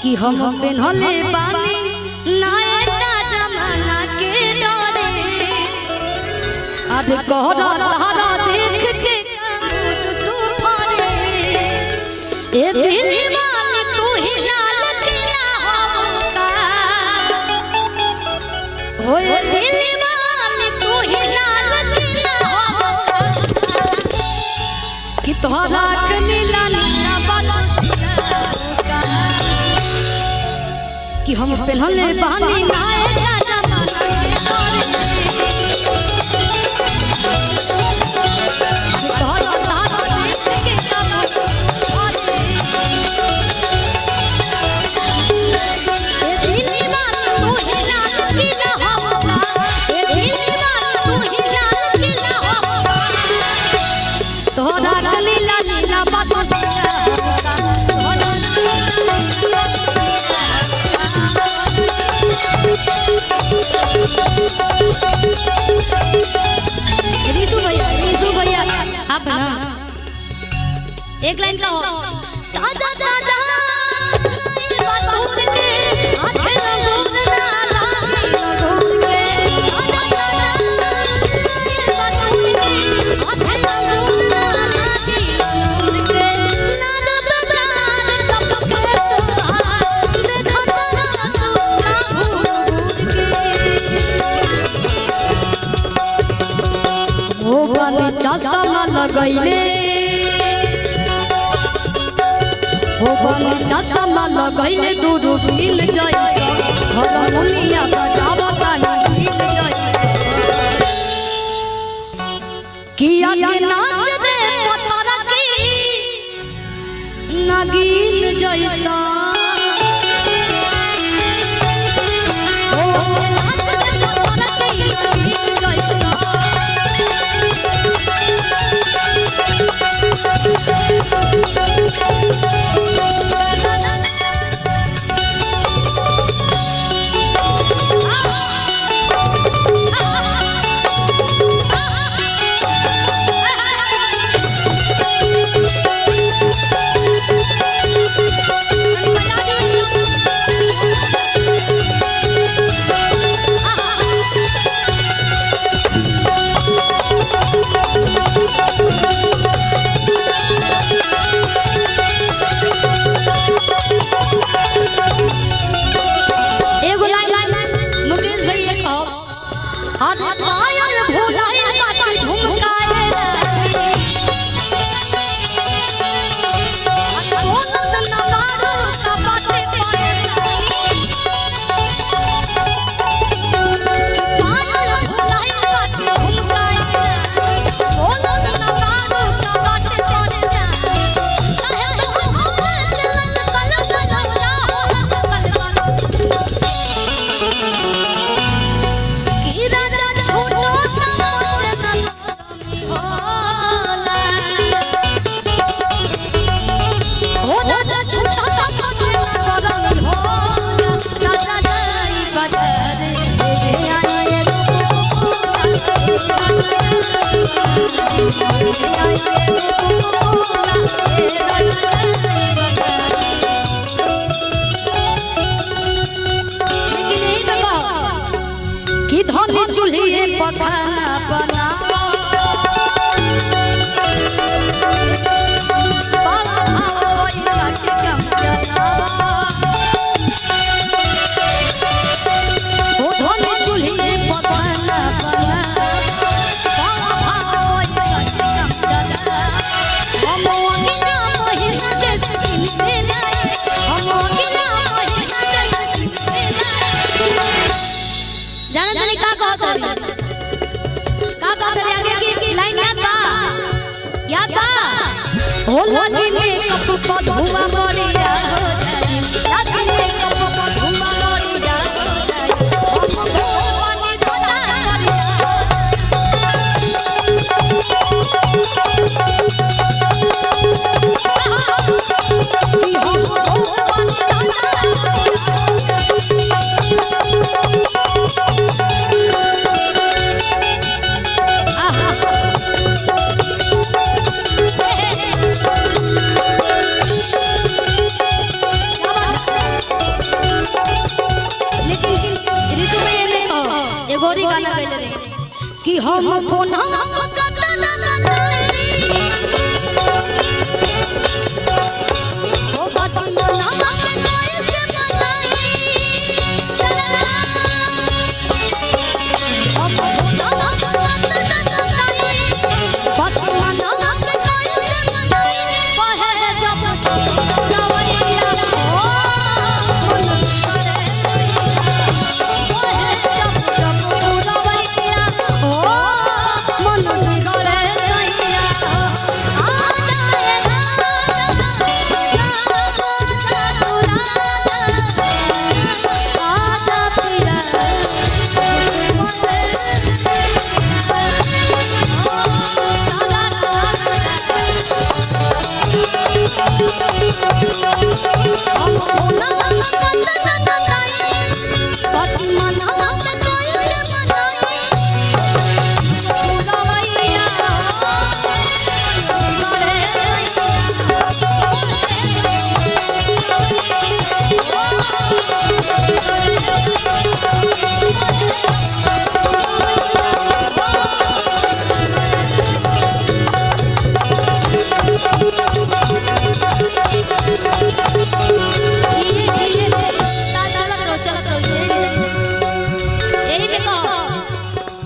कि हम पेन्हले बानी नया जमाना के डरे आधे कहरा लहरा देख के तू फारे ए दिल वाली तू ही लाल किला होगा होए दिल वाली तू ही लाल किला होगा कि तोहरा के नीला नीला बादल कि हम पेन्हले बानी नया जमाना के डरे कहरा लहरा देख के रीसू भैया आप ना एक लाइन का हो ताजा ताजा ये बात के हाथे रंगून ना लागी रंगून के ताजा ताजा ये बात के हाथे रंगून ना लागी रंगून के ना बदार तपके सुहार देखो ना तू ना हो बानी चश्मा लगैले हो बानी चश्मा लगैले दूरबीन जैसा हारमोनिया बजावता नील जैसा किया के नाच दे पतरा की नगीन जैसा कि धनी चूल्हे पखाना बनाओ हो लगी में कप पर धुआं मरिया हो जाई लगी में कप पर धुआं मरिया हो जाई हम भगवान धोता कि हम फोनवा कतना बताई ओ बात मनवा के कैसे बताई हम फोनवा कतना बताई बात मनवा के कैसे बताई कहे जब गवैया ओ मन करे कहे जब गवैया ओ मन करे सैया आ जाए Thank you.